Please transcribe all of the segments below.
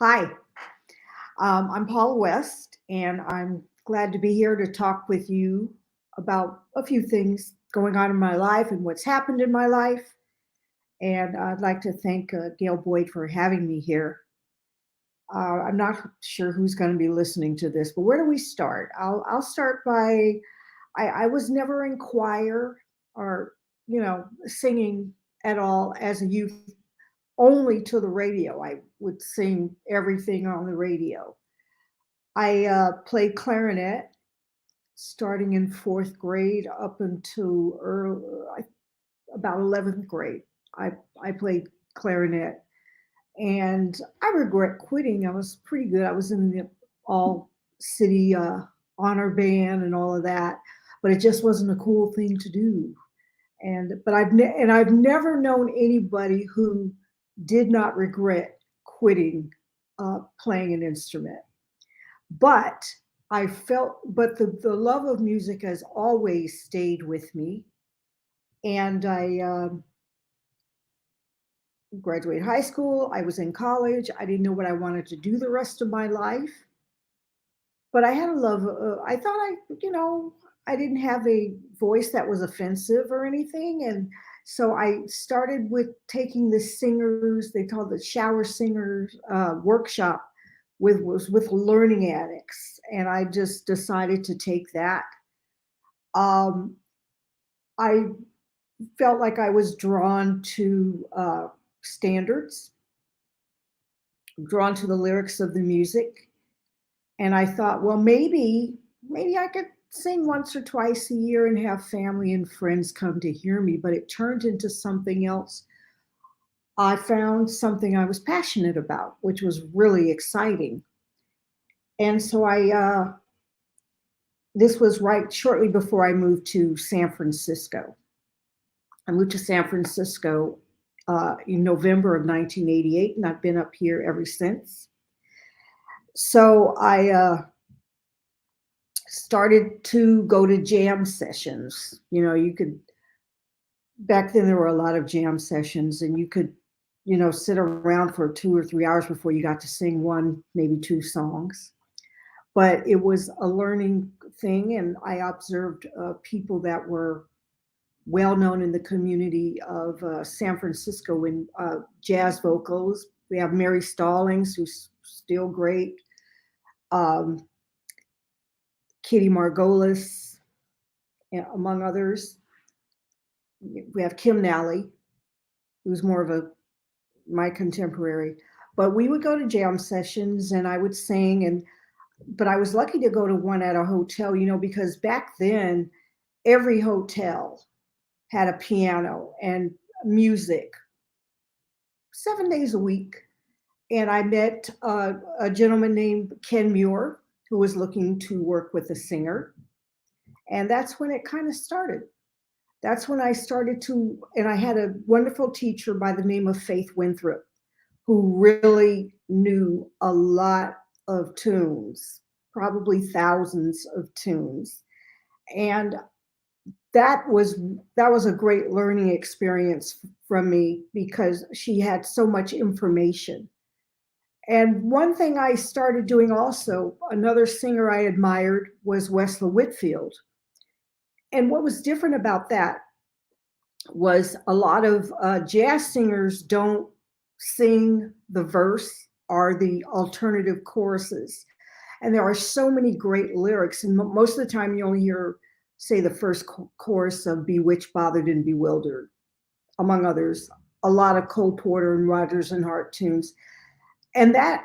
Hi, I'm Paula West, and I'm glad to be here to talk with you about a few things going on in my life and what's happened in my life. And I'd like to thank Gail Boyd for having me here. I'm not sure who's going to be listening to this, but where do we start? I'll start by I was never in choir or singing at all as a youth, only to the radio. I would sing everything on the radio. I played clarinet starting in fourth grade up until about 11th grade. I, I played clarinet and I regret quitting. I was pretty good. I was in the all city honor band and all of that, but it just wasn't a cool thing to do. But I've never known anybody who did not regret quitting playing an instrument. But the love of music has always stayed with me. And I graduated high school. I was in college. I didn't know what I wanted to do the rest of my life. But I had a love. I thought I didn't have a voice that was offensive or anything. And so I started with taking the singers, they call it shower singers workshop with learning addicts, and I just decided to take that. Um, I felt like I was drawn to standards, drawn to the lyrics of the music, and I thought, well, maybe I could sing once or twice a year and have family and friends come to hear me. But it turned into something else. I found something I was passionate about, which was really exciting. And so this was right shortly before I moved to San Francisco. I moved to San Francisco in November of 1988, and I've been up here ever since. So I started to go to jam sessions. Back then there were a lot of jam sessions, and you could, sit around for 2 or 3 hours before you got to sing one, maybe two songs. But it was a learning thing, and I observed people that were well known in the community of San Francisco in jazz vocals. We have Mary Stallings, who's still great, um, Kitty Margolis, among others. We have Kim Nally, who's more of my contemporary. But we would go to jam sessions, and I would sing, but I was lucky to go to one at a hotel, because back then every hotel had a piano and music 7 days a week. And I met a gentleman named Ken Muir, who was looking to work with a singer. And that's when it kind of started. That's when I started and I had a wonderful teacher by the name of Faith Winthrop, who really knew a lot of tunes, probably thousands of tunes. And that was a great learning experience from me because she had so much information. And one thing I started doing also, another singer I admired was Westla Whitfield. And what was different about that was a lot of jazz singers don't sing the verse or the alternative choruses. And there are so many great lyrics. And most of the time you only hear, say, the first chorus of Bewitched, Bothered, and Bewildered, among others. A lot of Cole Porter and Rodgers and Hart tunes. And that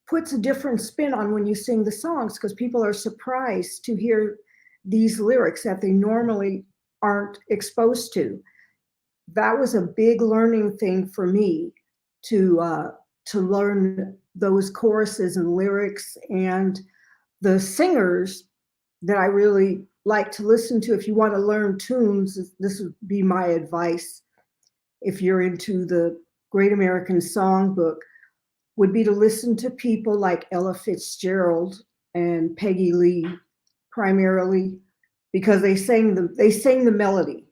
puts a different spin on when you sing the songs, because people are surprised to hear these lyrics that they normally aren't exposed to. That was a big learning thing for me to learn those choruses and lyrics, and the singers that I really like to listen to. If you want to learn tunes, this would be my advice. If you're into the Great American Songbook, would be to listen to people like Ella Fitzgerald and Peggy Lee, primarily because they sang the melody,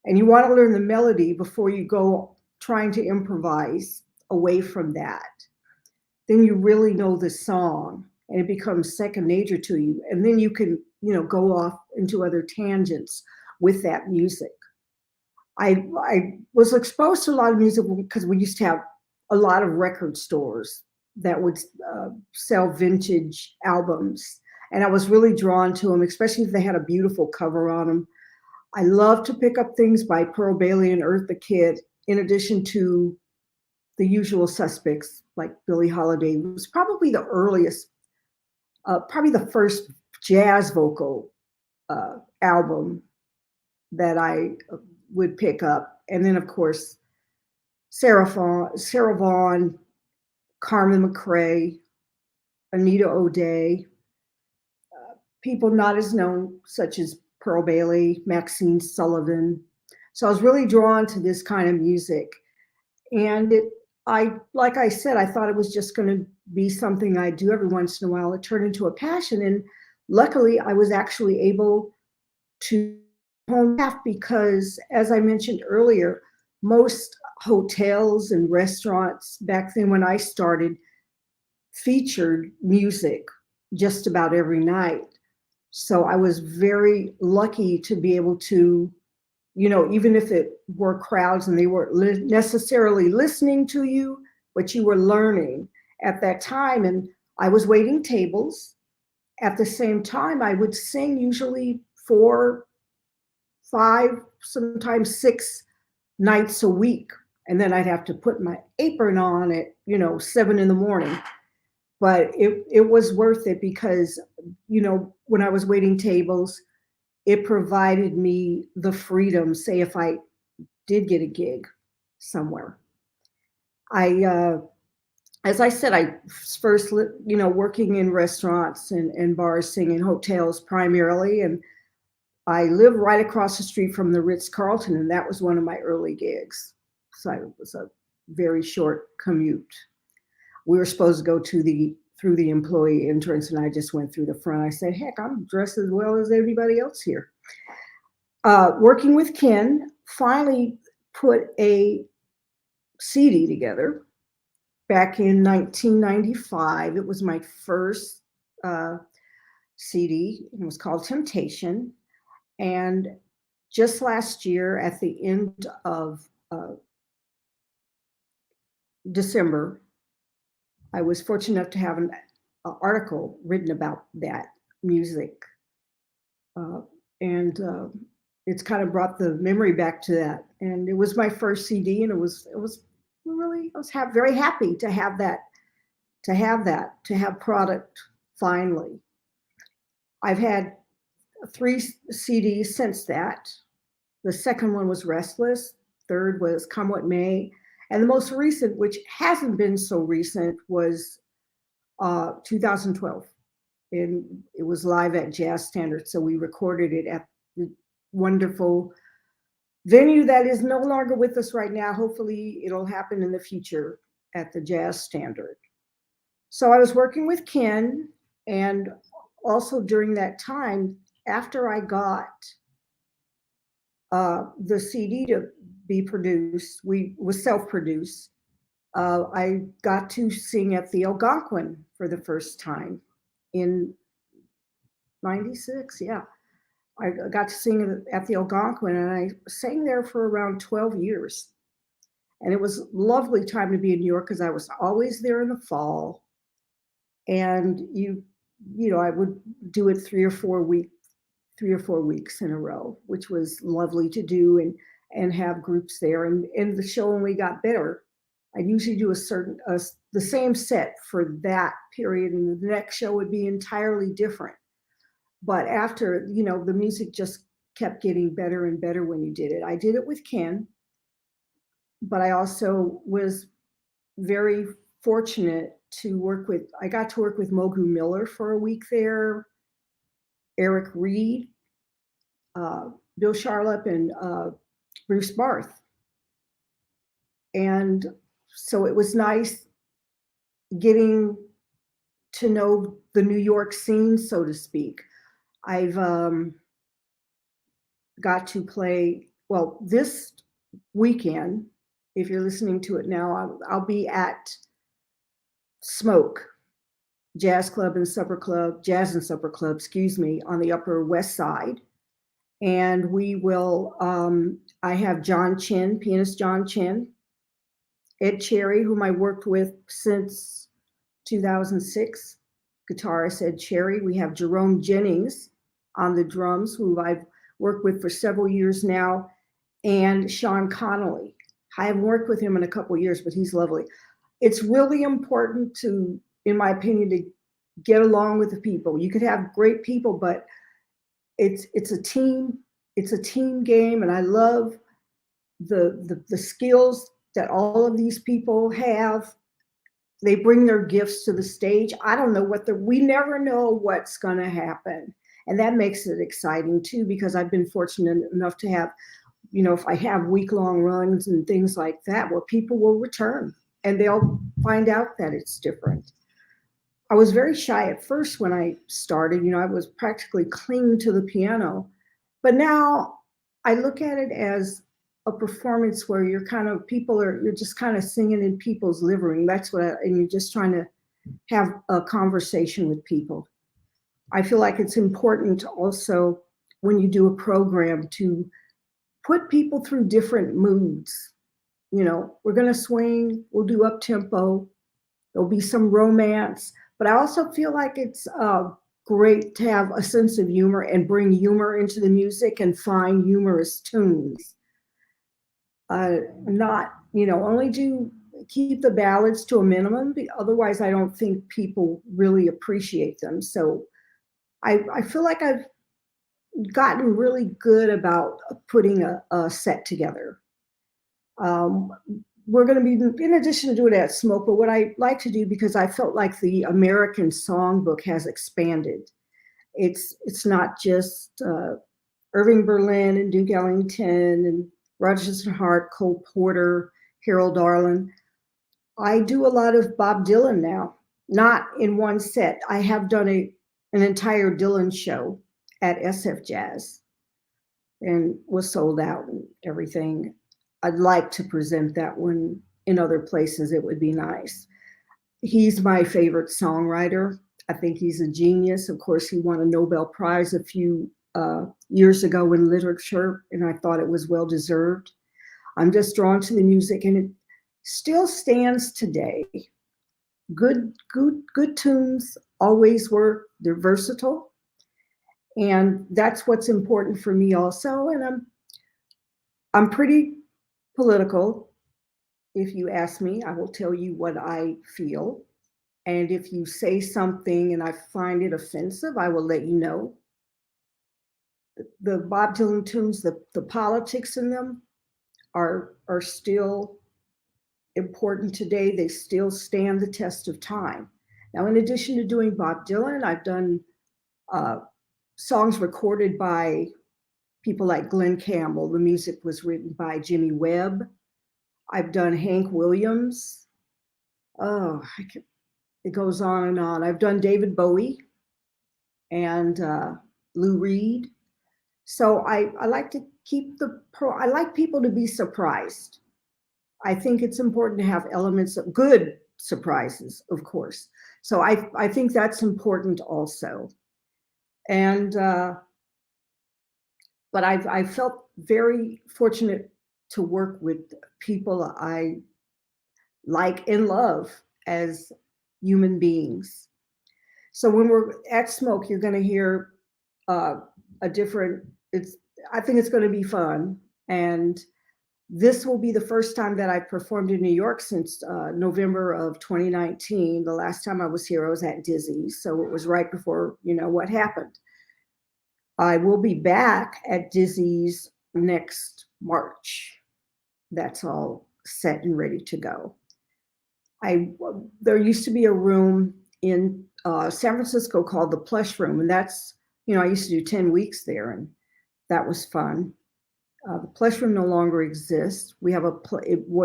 and you want to learn the melody before you go trying to improvise away from that. then you really know the song and it becomes second nature to you. And then you can, go off into other tangents with that music. I was exposed to a lot of music because we used to have a lot of record stores that would sell vintage albums. And I was really drawn to them, especially if they had a beautiful cover on them. I love to pick up things by Pearl Bailey and Eartha Kitt, in addition to the usual suspects like Billie Holiday was probably the earliest, probably the first jazz vocal album that I would pick up. And then, of course, Sarah Vaughan, Carmen McRae, Anita O'Day, people not as known, such as Pearl Bailey, Maxine Sullivan. So I was really drawn to this kind of music. And like I said, I thought it was just going to be something I do every once in a while. It turned into a passion. And luckily, I was actually able to hone that because, as I mentioned earlier, most hotels and restaurants back then when I started featured music just about every night. So I was very lucky to be able to, even if it were crowds and they weren't necessarily listening to you, but you were learning at that time. And I was waiting tables. At the same time, I would sing usually 4, 5, sometimes 6 nights a week. And then I'd have to put my apron on at, 7 in the morning. But it was worth it because, when I was waiting tables, it provided me the freedom, say if I did get a gig somewhere. As I said, I first, working in restaurants and bars, singing hotels primarily. And I live right across the street from the Ritz-Carlton, and that was one of my early gigs. So it was a very short commute. We were supposed to go through the employee entrance, and I just went through the front. I said, heck, I'm dressed as well as everybody else here. Working with Ken, finally put a CD together back in 1995. It was my first CD. It was called Temptation. And just last year, at the end of December, I was fortunate enough to have an article written about that music. And it's kind of brought the memory back to that. And it was my first CD, and it was really, I was very happy to have product finally. I've had 3 CDs since that. The second one was Restless. Third was Come What May. And the most recent, which hasn't been so recent, was 2012. And it was live at Jazz Standard. So we recorded it at the wonderful venue that is no longer with us right now. Hopefully it'll happen in the future at the Jazz Standard. So I was working with Ken, and also during that time, after I got the CD to be produced, was self-produced. I got to sing at the Algonquin for the first time in '96. Yeah, I got to sing at the Algonquin, and I sang there for around 12 years. And it was a lovely time to be in New York because I was always there in the fall. And I would do it 3 or 4 weeks in a row, which was lovely to do and have groups there. And the show only got better. I usually do the same set for that period, and the next show would be entirely different. But after, the music just kept getting better and better when you did it. I did it with Ken, but I also was very fortunate I got to work with Mogu Miller for a week there, Eric Reed, Bill Charlap, and Bruce Barth. And so it was nice getting to know the New York scene, so to speak. I've got to play, well, this weekend, if you're listening to it now, I'll be at Smoke Jazz and Supper Club, excuse me, on the Upper West Side. And we will, I have John Chin, pianist John Chin, Ed Cherry, whom I worked with since 2006, guitarist Ed Cherry. We have Jerome Jennings on the drums, who I've worked with for several years now, and Sean Connolly. I haven't worked with him in a couple of years, but he's lovely. It's really important to, in my opinion, to get along with the people. You could have great people, but it's a team game, and I love the skills that all of these people have. They bring their gifts to the stage. I don't know we never know what's going to happen. And that makes it exciting too, because I've been fortunate enough to have, if I have week-long runs and things like that, where people will return and they'll find out that it's different. I was very shy at first when I started. I was practically clinging to the piano. But now I look at it as a performance where you're just kind of singing in people's living room. And you're just trying to have a conversation with people. I feel like it's important also, when you do a program, to put people through different moods. We're going to swing, we'll do up tempo, there'll be some romance, but I also feel like it's great to have a sense of humor and bring humor into the music and find humorous tunes. Only keep the ballads to a minimum. Otherwise, I don't think people really appreciate them. So I feel like I've gotten really good about putting a set together. We're going to be, in addition to doing it at Smoke, but what I like to do, because I felt like the American songbook has expanded. It's not just Irving Berlin and Duke Ellington and Rodgers and Hart, Cole Porter, Harold Arlen. I do a lot of Bob Dylan now, not in one set. I have done an entire Dylan show at SF Jazz and was sold out and everything. I'd like to present that one in other places. It would be nice. He's my favorite songwriter. I think he's a genius. Of course, he won a Nobel Prize a few years ago in literature, and I thought it was well deserved. I'm just drawn to the music, and it still stands today. Good tunes always work. They're versatile, and that's what's important for me also. And I'm pretty political. If you ask me, I will tell you what I feel. And if you say something and I find it offensive, I will let you know. The Bob Dylan tunes, the politics in them are still important today. They still stand the test of time. Now, in addition to doing Bob Dylan, I've done songs recorded by people like Glenn Campbell. The music was written by Jimmy Webb. I've done Hank Williams. It goes on and on. I've done David Bowie and Lou Reed. So I like to I like people to be surprised. I think it's important to have elements of good surprises, of course. So I think that's important also. And but I felt very fortunate to work with people I like and love as human beings. So when we're at Smoke, you're going to hear a different. I think it's going to be fun, and this will be the first time that I've performed in New York since November of 2019. The last time I was here, I was at Dizzy's, so it was right before what happened. I will be back at Dizzy's next March. That's all set and ready to go. There used to be a room in San Francisco called the Plush Room, and that's I used to do 10 weeks there, and that was fun. The Plush Room no longer exists. We have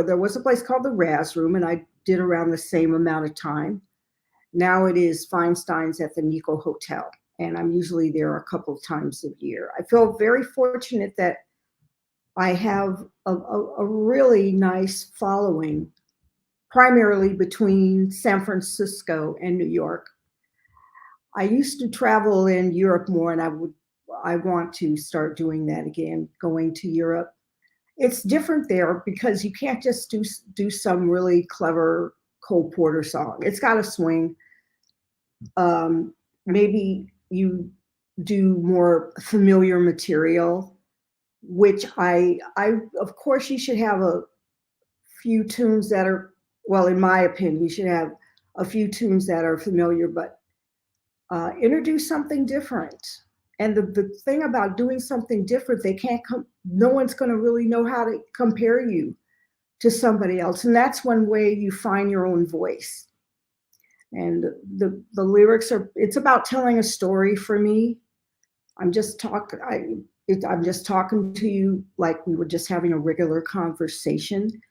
there was a place called the Raz Room, and I did around the same amount of time. Now it is Feinstein's at the Nico Hotel, and I'm usually there a couple of times a year. I feel very fortunate that I have a really nice following primarily between San Francisco and New York. I used to travel in Europe more, and I want to start doing that again, going to Europe. It's different there because you can't just do some really clever Cole Porter song. It's got to swing. Maybe you do more familiar material, which I of course you should have a few tunes that are, well, in my opinion, you should have a few tunes that are familiar, but introduce something different. And the thing about doing something different, they can't come, no one's going to really know how to compare you to somebody else. And that's one way you find your own voice. And the lyrics are, it's about telling a story for me. I'm just talking, I'm just talking to you like we were just having a regular conversation,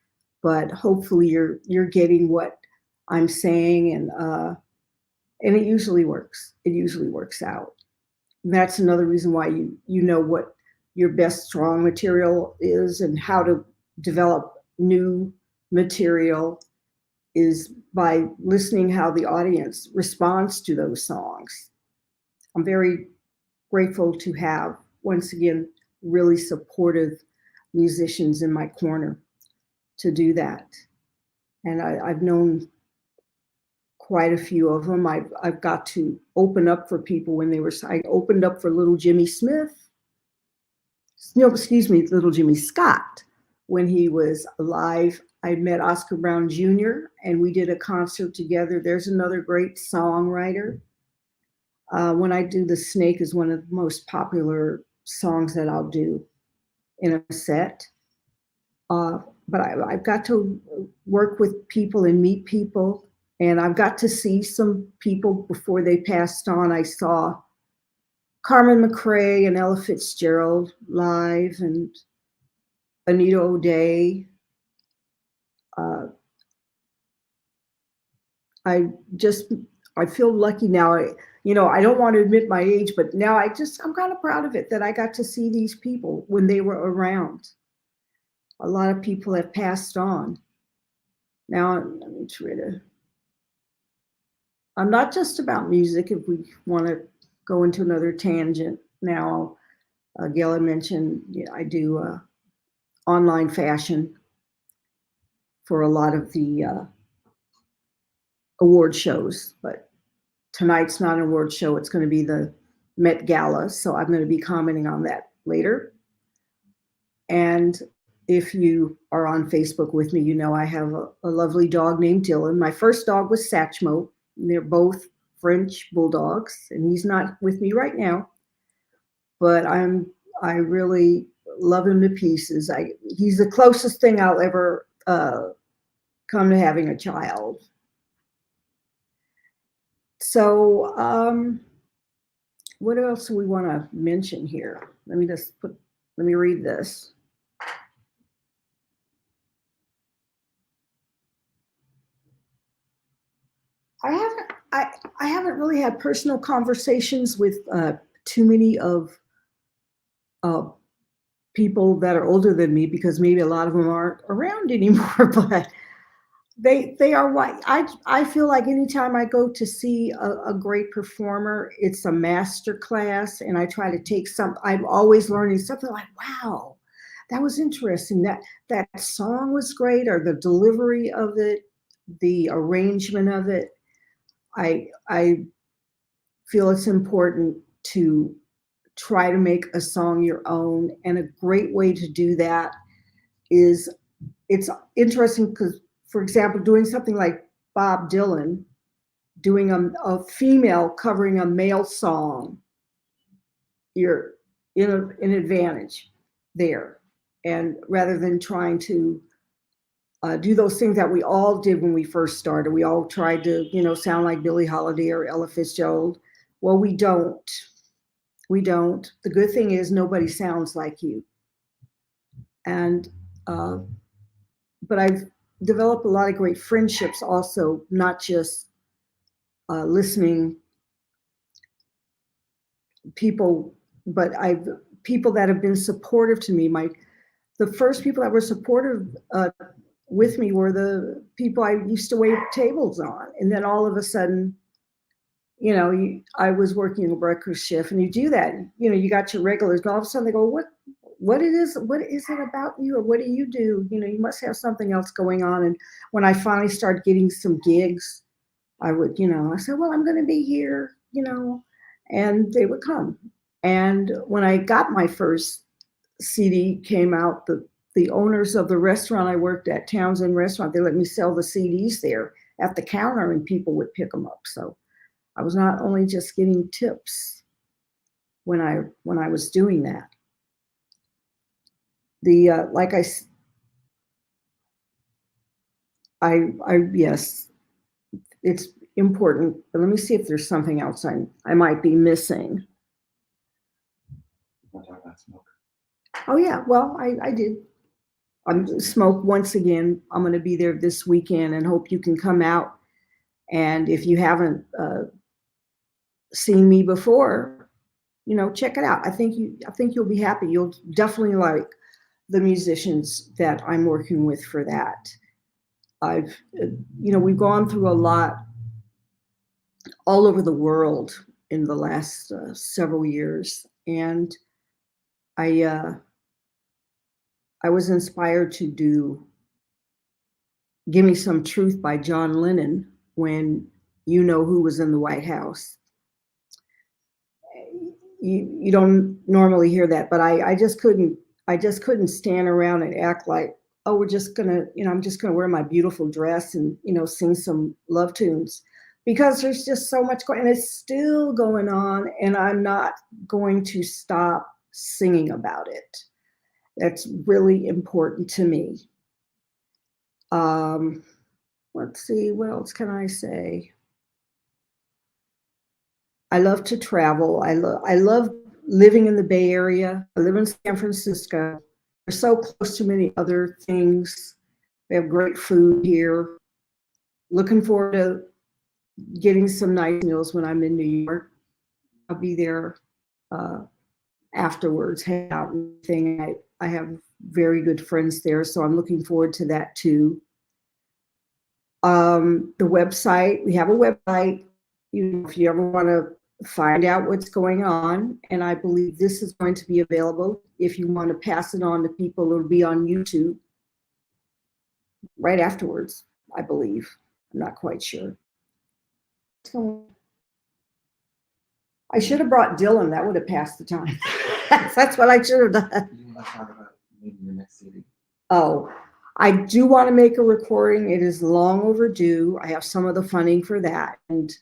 but hopefully you're getting what I'm saying, and it usually works. It usually works out. And that's another reason why you know what your best strong material is and how to develop new material is by listening how the audience responds to those songs. I'm very grateful to have, once again, really supportive musicians in my corner to do that. And I've known quite a few of them. I've got to open up for people when they were, I opened up for little Jimmy Smith, no, excuse me, little Jimmy Scott when he was alive. I met Oscar Brown Jr. and we did a concert together. There's another great songwriter. When I do The Snake is one of the most popular songs that I'll do in a set. But I've got to work with people and meet people. And I've got to see some people before they passed on. I saw Carmen McRae and Ella Fitzgerald live and Anita O'Day. I feel lucky now. I don't want to admit my age, but now I'm kind of proud of it that I got to see these people when they were around. A lot of people have passed on. Now, let me try to, I'm not just about music, if we want to go into another tangent now. Gail had mentioned, I do online fashion for a lot of the award shows, but tonight's not an award show. It's going to be the Met Gala, so I'm going to be commenting on that later. And if you are on Facebook with me, you know I have a lovely dog named Dylan. My first dog was Satchmo. They're both French bulldogs, and he's not with me right now. But I really love him to pieces. He's the closest thing I'll ever come to having a child. So what else do we want to mention here? Let me read this. I haven't really had personal conversations with too many of people that are older than me, because maybe a lot of them aren't around anymore, but they are white. I feel like anytime I go to see a great performer, it's a master class, and I try to take I'm always learning something like, wow, that was interesting. That song was great, or the delivery of it, the arrangement of it. I feel it's important to try to make a song your own. And a great way to do that is, it's interesting because, for example, doing something like Bob Dylan, doing a female covering a male song, you're in an advantage there. And rather than trying to do those things that we all did when we first started, we all tried to, sound like Billie Holiday or Ella Fitzgerald. Well, we don't. We don't. The good thing is nobody sounds like you. And, but I've developed a lot of great friendships also, not just listening people, but people that have been supportive to me. The first people that were supportive with me were the people I used to wait tables on. And then all of a sudden, I was working a breakfast shift, and you do that. You got your regulars, and all of a sudden they go, what is it about you, or what do you do? You must have something else going on. And when I finally started getting some gigs, I would, I said, well, I'm going to be here, and they would come. And when I got my first CD came out, the owners of the restaurant I worked at, Townsend Restaurant, they let me sell the CDs there at the counter, and people would pick them up. So I was not only just getting tips when I was doing that. The like yes, it's important. But let me see if there's something else I might be missing. Oh yeah, well I did. I'm smoke once again. I'm going to be there this weekend, and hope you can come out. And if you haven't seen me before, check it out. I think you'll be happy. You'll definitely like the musicians that I'm working with for that. We've gone through a lot all over the world in the last several years, and I was inspired to do "Give Me Some Truth" by John Lennon when You Know Who Was in the White House. You don't normally hear that, but I just couldn't stand around and act like, oh, we're just gonna, I'm just gonna wear my beautiful dress and, sing some love tunes, because there's just so much going, and it's still going on, and I'm not going to stop singing about it. That's really important to me. Let's see, what else can I say? I love to travel. I love living in the Bay Area. I live in San Francisco. We're so close to many other things. We have great food here. Looking forward to getting some nice meals when I'm in New York. I'll be there afterwards, hang out and everything. I have very good friends there, so I'm looking forward to that too. The website, we have a website. If you ever want to find out what's going on, and I believe this is going to be available. If you want to pass it on to people, it'll be on YouTube right afterwards, I believe. I'm not quite sure. I should have brought Dylan. That would have passed the time. That's what I should have done. You want to talk about maybe your next CD? Oh, I do want to make a recording. It is long overdue. I have some of the funding for that, and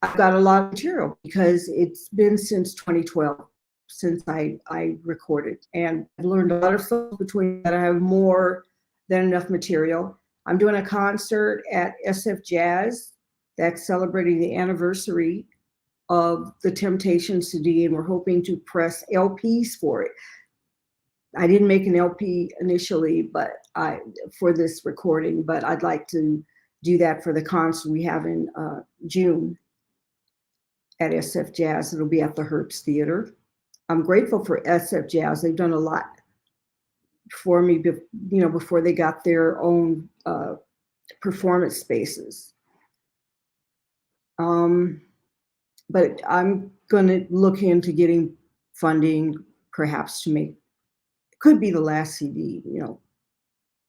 I've got a lot of material because it's been since 2012 since I recorded, and I've learned a lot of stuff between that. I have more than enough material. I'm doing a concert at SF Jazz that's celebrating the anniversary of the Temptations CD, and we're hoping to press LPs for it. I didn't make an LP initially, but for this recording, but I'd like to do that for the concert we have in June at SF Jazz. It'll be at the Herbst Theater. I'm grateful for SF Jazz. They've done a lot for me, before they got their own performance spaces. But I'm going to look into getting funding, perhaps to make, could be the last CD.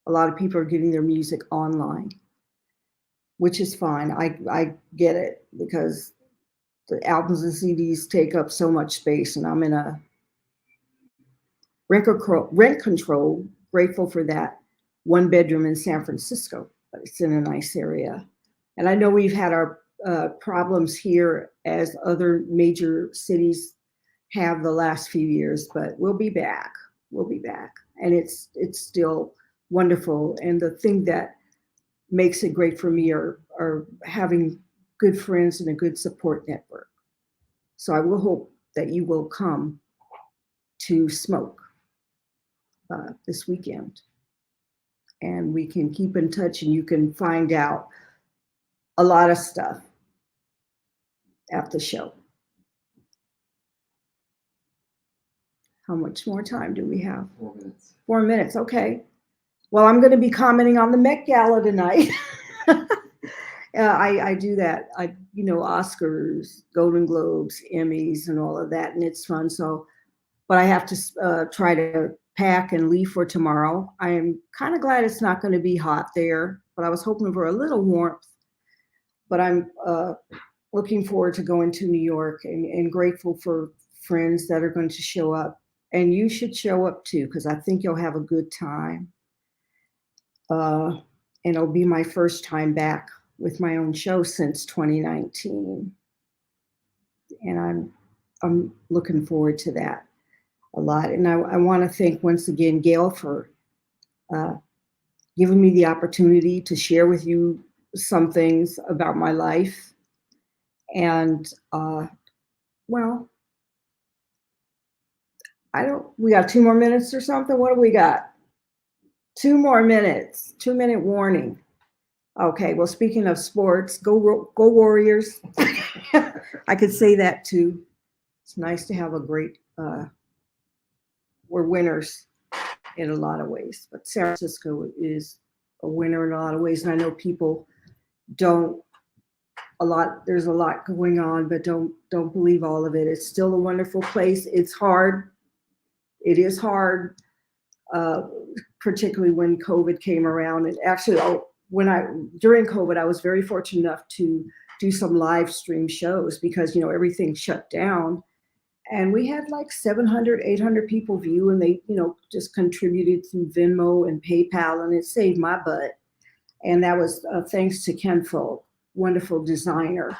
A lot of people are getting their music online, which is fine. I get it, because the albums and CDs take up so much space, and I'm in a rent control, grateful for that, 1-bedroom in San Francisco, but it's in a nice area. And I know we've had our problems here as other major cities have the last few years, but we'll be back. We'll be back. And it's still wonderful. And the thing that makes it great for me are having good friends and a good support network. So I will hope that you will come to Smoke this weekend, and we can keep in touch, and you can find out a lot of stuff at the show. How much more time do we have? 4 minutes. 4 minutes, okay. Well, I'm going to be commenting on the Met Gala tonight. I do that. Oscars, Golden Globes, Emmys, and all of that, and it's fun. So, but I have to try to pack and leave for tomorrow. I am kind of glad it's not going to be hot there, but I was hoping for a little warmth. But I'm looking forward to going to New York and grateful for friends that are going to show up. And you should show up too, because I think you'll have a good time. And it'll be my first time back with my own show since 2019. And I'm looking forward to that a lot. And I want to thank once again Gail for giving me the opportunity to share with you some things about my life. And well, we got 2 more minutes or something. What do we got? 2 more minutes, 2 minute warning. Okay, well, speaking of sports, go Warriors. I could say that too. It's nice to have a great, we're winners in a lot of ways, but San Francisco is a winner in a lot of ways. And I know people there's a lot going on, but don't believe all of it. It's still a wonderful place. It's hard. It is hard, particularly when COVID came around. And actually, during COVID, I was very fortunate enough to do some live stream shows because, everything shut down. And we had like 700, 800 people view, and they, just contributed through Venmo and PayPal, and it saved my butt. And that was thanks to Ken Folk, wonderful designer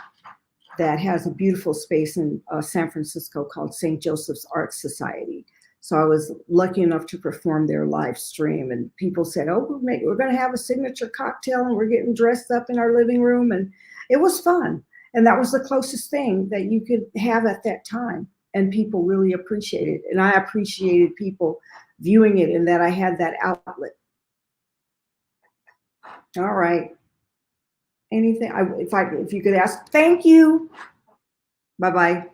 that has a beautiful space in San Francisco called St. Joseph's Art Society. So I was lucky enough to perform their live stream, and people said, "Oh, we're going to have a signature cocktail, and we're getting dressed up in our living room," and it was fun. And that was the closest thing that you could have at that time, and people really appreciated it. And I appreciated people viewing it, and that I had that outlet. All right. Anything? If you could ask, thank you. Bye bye.